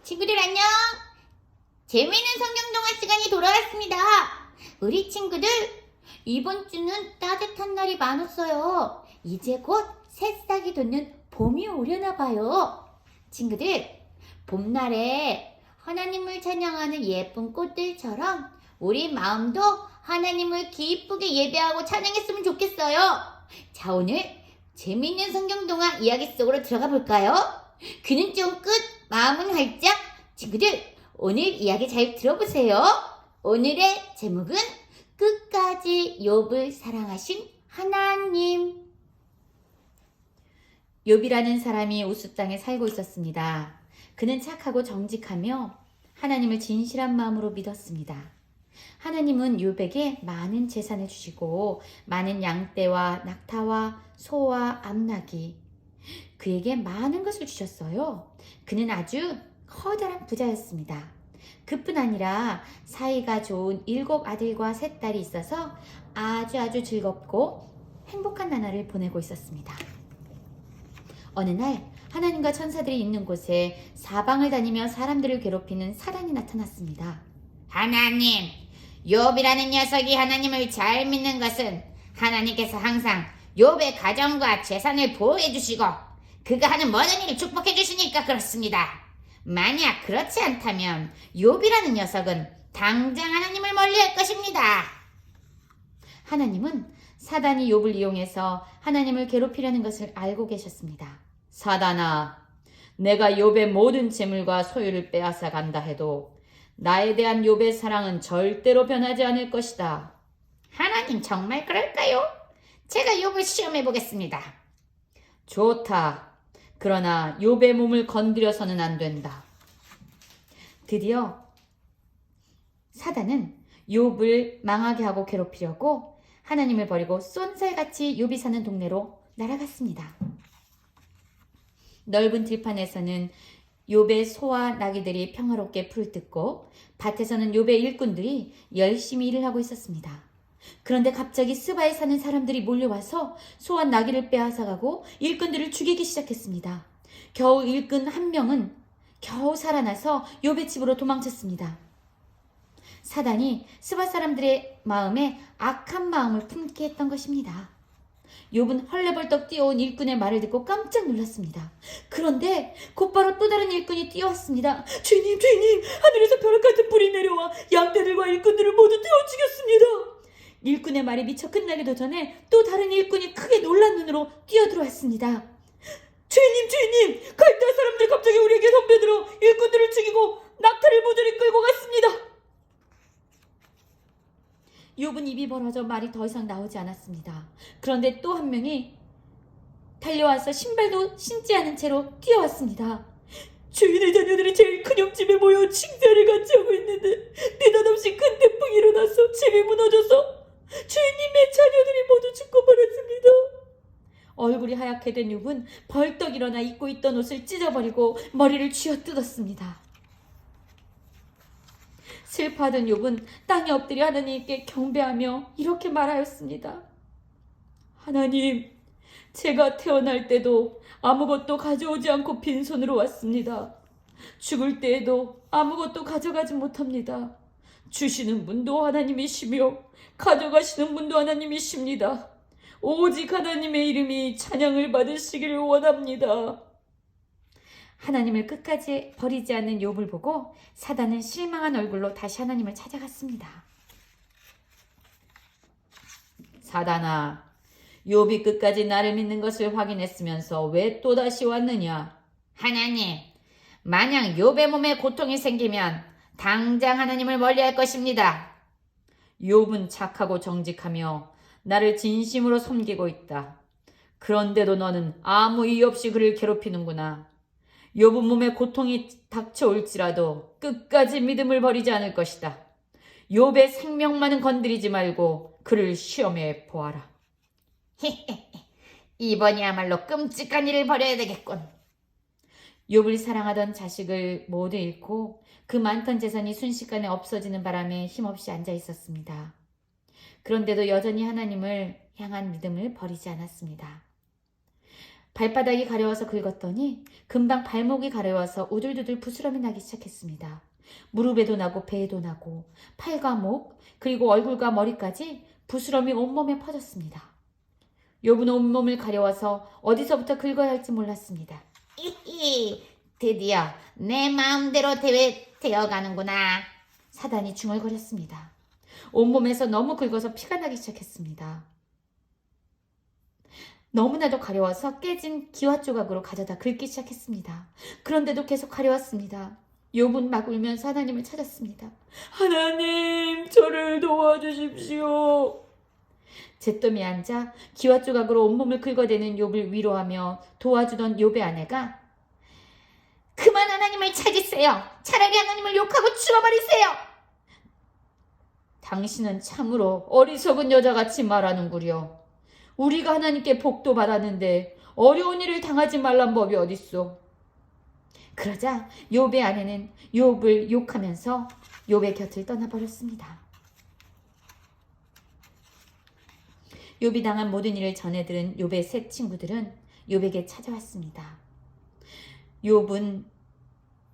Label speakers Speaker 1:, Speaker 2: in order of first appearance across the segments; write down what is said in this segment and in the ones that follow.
Speaker 1: 친구들 안녕! 재미있는 성경 동화 시간이 돌아왔습니다. 우리 친구들, 이번 주는 따뜻한 날이 많았어요. 이제 곧 새싹이 돋는 봄이 오려나 봐요. 친구들, 봄날에 하나님을 찬양하는 예쁜 꽃들처럼 우리 마음도 하나님을 기쁘게 예배하고 찬양했으면 좋겠어요. 자, 오늘 재미있는 성경 동화 이야기 속으로 들어가 볼까요? 귀는 쫑긋, 마음은 활짝. 친구들, 오늘 이야기 잘 들어보세요. 오늘의 제목은 끝까지 욥을 사랑하신 하나님. 욥이라는 사람이 우스 땅에 살고 있었습니다. 그는 착하고 정직하며 하나님을 진실한 마음으로 믿었습니다. 하나님은 욥에게 많은 재산을 주시고 많은 양떼와 낙타와 소와 암나귀, 그에게 많은 것을 주셨어요. 그는 아주 커다란 부자였습니다. 그뿐 아니라 사이가 좋은 7 아들과 3 딸이 있어서 아주 즐겁고 행복한 나날을 보내고 있었습니다. 어느 날 하나님과 천사들이 있는 곳에 사방을 다니며 사람들을 괴롭히는 사단이 나타났습니다. 하나님, 욥이라는 녀석이 하나님을 잘 믿는 것은 하나님께서 항상 욥의 가정과 재산을 보호해 주시고 그가 하는 모든 일을 축복해 주시니까 그렇습니다. 만약 그렇지 않다면 욥이라는 녀석은 당장 하나님을 멀리할 것입니다. 하나님은 사단이 욥을 이용해서 하나님을 괴롭히려는 것을 알고 계셨습니다. 사단아, 내가 욥의 모든 재물과 소유를 빼앗아 간다 해도 나에 대한 욥의 사랑은 절대로 변하지 않을 것이다. 하나님 정말 그럴까요? 제가 욥을 시험해 보겠습니다. 좋다. 그러나 욥의 몸을 건드려서는 안 된다. 드디어 사단은 욥을 망하게 하고 괴롭히려고 하나님을 버리고 쏜살같이 욥이 사는 동네로 날아갔습니다. 넓은 들판에서는 욥의 소와 나귀들이 평화롭게 풀을 뜯고 밭에서는 욥의 일꾼들이 열심히 일을 하고 있었습니다. 그런데 갑자기 스바에 사는 사람들이 몰려와서 소와 나귀를 빼앗아가고 일꾼들을 죽이기 시작했습니다. 겨우 일꾼 1명은 겨우 살아나서 욥의 집으로 도망쳤습니다. 사단이 스바 사람들의 마음에 악한 마음을 품게 했던 것입니다. 욥은 헐레벌떡 뛰어온 일꾼의 말을 듣고 깜짝 놀랐습니다. 그런데 곧바로 또 다른 일꾼이 뛰어왔습니다. 주님, 하늘에서 벼락 같은 불이 내려와 양떼들과 일꾼들을 모두 태워 죽였습니다. 일꾼의 말이 미처 끝나기도 전에 또 다른 일꾼이 크게 놀란 눈으로 뛰어들어왔습니다. 주인님, 갈대아 사람들이 갑자기 우리에게 덤벼들어 일꾼들을 죽이고 낙타를 모조리 끌고 갔습니다. 욥은 입이 벌어져 말이 더 이상 나오지 않았습니다. 그런데 또 1명이 달려와서 신발도 신지 않은 채로 뛰어왔습니다. 주인의 자녀들이 제일 큰 옆집에 모여 칭사를 같이 하고 있는데 느닷없이 큰 태풍이 일어나서 집이 무너져서 주인님의 자녀들이 모두 죽고 말았습니다. 얼굴이 하얗게 된 욥은 벌떡 일어나 입고 있던 옷을 찢어버리고 머리를 쥐어뜯었습니다. 슬퍼하던 욥은 땅에 엎드려 하나님께 경배하며 이렇게 말하였습니다. 하나님, 제가 태어날 때도 아무것도 가져오지 않고 빈손으로 왔습니다. 죽을 때에도 아무것도 가져가지 못합니다. 주시는 분도 하나님이시며 가져가시는 분도 하나님이십니다. 오직 하나님의 이름이 찬양을 받으시기를 원합니다. 하나님을 끝까지 버리지 않는 욥을 보고 사단은 실망한 얼굴로 다시 하나님을 찾아갔습니다. 사단아, 욥이 끝까지 나를 믿는 것을 확인했으면서 왜 또다시 왔느냐? 하나님, 만약 욥의 몸에 고통이 생기면 당장 하나님을 멀리할 것입니다. 욥은 착하고 정직하며 나를 진심으로 섬기고 있다. 그런데도 너는 아무 이유 없이 그를 괴롭히는구나. 욥은 몸에 고통이 닥쳐올지라도 끝까지 믿음을 버리지 않을 것이다. 욥의 생명만은 건드리지 말고 그를 시험해 보아라. 이번이야말로 끔찍한 일을 벌여야 되겠군. 욥을 사랑하던 자식을 모두 잃고 그 많던 재산이 순식간에 없어지는 바람에 힘없이 앉아 있었습니다. 그런데도 여전히 하나님을 향한 믿음을 버리지 않았습니다. 발바닥이 가려워서 긁었더니 금방 발목이 가려워서 우들두들 부스럼이 나기 시작했습니다. 무릎에도 나고 배에도 나고 팔과 목 그리고 얼굴과 머리까지 부스럼이 온몸에 퍼졌습니다. 욥은 온몸을 가려워서 어디서부터 긁어야 할지 몰랐습니다.
Speaker 2: 이히, 드디어 내 마음대로 되어가는구나.
Speaker 1: 사단이 중얼거렸습니다. 온몸에서 너무 긁어서 피가 나기 시작했습니다. 너무나도 가려워서 깨진 기와 조각으로 가져다 긁기 시작했습니다. 그런데도 계속 가려웠습니다. 욥은 막 울면서 하나님을 찾았습니다. 하나님, 저를 도와주십시오. 잿더미에 앉아 기와 조각으로 온몸을 긁어대는 욥을 위로하며 도와주던 욥의 아내가
Speaker 2: 그만 하나님을 찾으세요. 차라리 하나님을 욕하고 죽어버리세요.
Speaker 1: 당신은 참으로 어리석은 여자같이 말하는구려. 우리가 하나님께 복도 받았는데 어려운 일을 당하지 말란 법이 어딨소. 그러자 욥의 아내는 욥을 욕하면서 욥의 곁을 떠나버렸습니다. 욥이 당한 모든 일을 전해 들은 욥의 세 친구들은 욥에게 찾아왔습니다. 욥은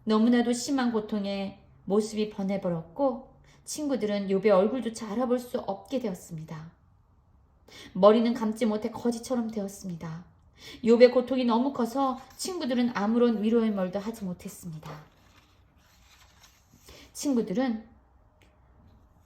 Speaker 1: 너무나도 심한 고통에 모습이 변해버렸고 친구들은 욥의 얼굴조차 알아볼 수 없게 되었습니다. 머리는 감지 못해 거지처럼 되었습니다. 욥의 고통이 너무 커서 친구들은 아무런 위로의 말도 하지 못했습니다. 친구들은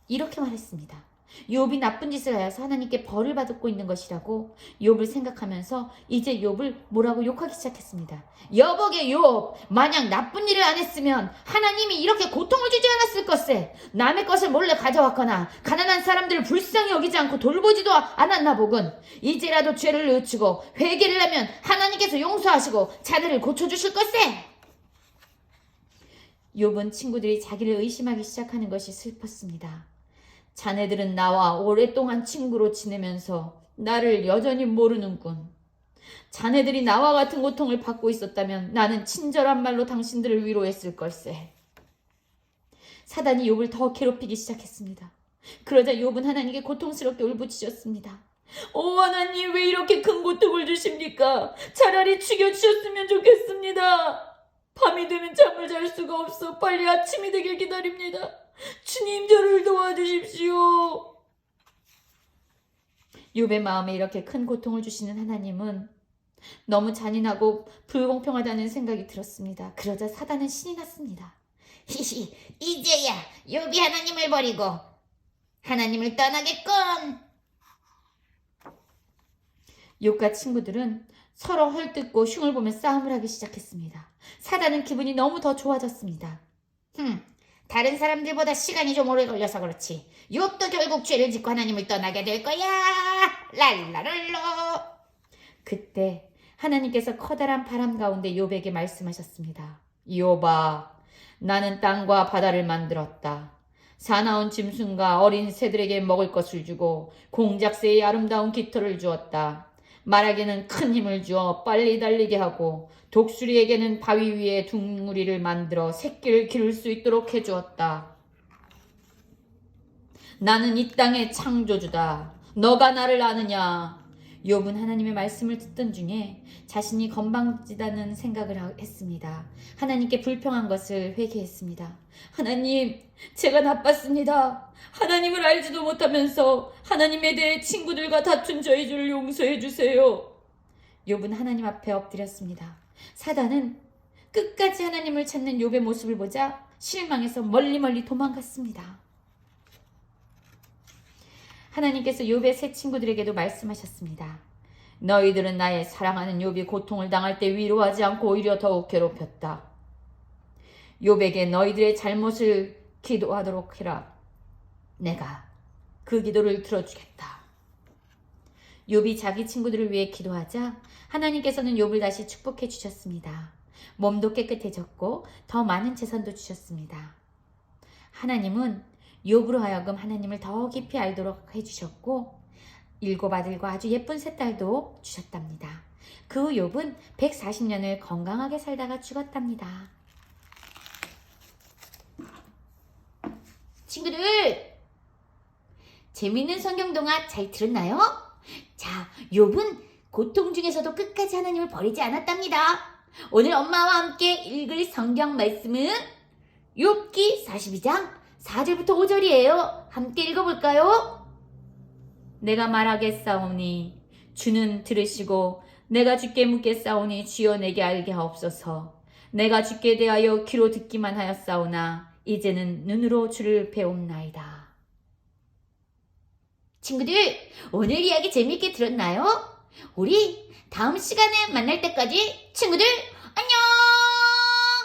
Speaker 1: 이렇게 말했습니다. 욥이 나쁜 짓을 하여서 하나님께 벌을 받고 있는 것이라고 욥을 생각하면서 이제 욥을 뭐라고 욕하기 시작했습니다.
Speaker 2: 여보게 욥, 만약 나쁜 일을 안 했으면 하나님이 이렇게 고통을 주지 않았을 것세. 남의 것을 몰래 가져왔거나 가난한 사람들을 불쌍히 여기지 않고 돌보지도 않았나 보군. 이제라도 죄를 늦추고 회개를 하면 하나님께서 용서하시고 자네를 고쳐주실 것세.
Speaker 1: 욥은 친구들이 자기를 의심하기 시작하는 것이 슬펐습니다. 자네들은 나와 오랫동안 친구로 지내면서 나를 여전히 모르는군. 자네들이 나와 같은 고통을 받고 있었다면 나는 친절한 말로 당신들을 위로했을 걸세. 사단이 욥을 더 괴롭히기 시작했습니다. 그러자 욥은 하나님께 고통스럽게 울부짖었습니다. 오 하나님, 왜 이렇게 큰 고통을 주십니까? 차라리 죽여주셨으면 좋겠습니다. 밤이 되면 잠을 잘 수가 없어 빨리 아침이 되길 기다립니다. 주님, 저를 도와주십시오. 욥의 마음에 이렇게 큰 고통을 주시는 하나님은 너무 잔인하고 불공평하다는 생각이 들었습니다. 그러자 사단은 신이 났습니다.
Speaker 2: 히히, 이제야 욥이 하나님을 버리고 하나님을 떠나겠군.
Speaker 1: 욥과 친구들은 서로 헐뜯고 흉을 보며 싸움을 하기 시작했습니다. 사단은 기분이 너무 더 좋아졌습니다.
Speaker 2: 다른 사람들보다 시간이 좀 오래 걸려서 그렇지. 욥도 결국 죄를 짓고 하나님을 떠나게 될 거야. 랄라랄로.
Speaker 1: 그때 하나님께서 커다란 바람 가운데 욥에게 말씀하셨습니다. 욥아, 나는 땅과 바다를 만들었다. 사나운 짐승과 어린 새들에게 먹을 것을 주고 공작새의 아름다운 깃털을 주었다. 말에게는 큰 힘을 주어 빨리 달리게 하고 독수리에게는 바위 위에 둥우리를 만들어 새끼를 기를 수 있도록 해주었다. 나는 이 땅의 창조주다. 너가 나를 아느냐? 욥은 하나님의 말씀을 듣던 중에 자신이 건방지다는 생각을 했습니다. 하나님께 불평한 것을 회개했습니다. 하나님, 제가 나빴습니다. 하나님을 알지도 못하면서 하나님에 대해 친구들과 다툰 저희 죄를 용서해 주세요. 욥은 하나님 앞에 엎드렸습니다. 사단은 끝까지 하나님을 찾는 욥의 모습을 보자 실망해서 멀리 도망갔습니다. 하나님께서 욥의 세 친구들에게도 말씀하셨습니다. 너희들은 나의 사랑하는 욥이 고통을 당할 때 위로하지 않고 오히려 더욱 괴롭혔다. 욥에게 너희들의 잘못을 기도하도록 해라. 내가 그 기도를 들어주겠다. 욥이 자기 친구들을 위해 기도하자 하나님께서는 욥을 다시 축복해 주셨습니다. 몸도 깨끗해졌고 더 많은 재산도 주셨습니다. 하나님은 욥으로 하여금 하나님을 더 깊이 알도록 해주셨고 7 아들과 아주 예쁜 세 딸도 주셨답니다. 그 후 욥은 140년을 건강하게 살다가 죽었답니다. 고통 중에서도 끝까지 하나님을 버리지 않았답니다. 오늘 엄마와 함께 읽을 성경 말씀은 욥기 42장 4절부터 5절이에요. 함께 읽어볼까요? 내가 말하겠사오니 주는 들으시고 내가 주께 묻겠사오니 주여 내게 알게 하옵소서. 내가 주께 대하여 귀로 듣기만 하였사오나 이제는 눈으로 주를 배움나이다. 친구들, 오늘 이야기 재미있게 들었나요? 우리 다음 시간에 만날 때까지 친구들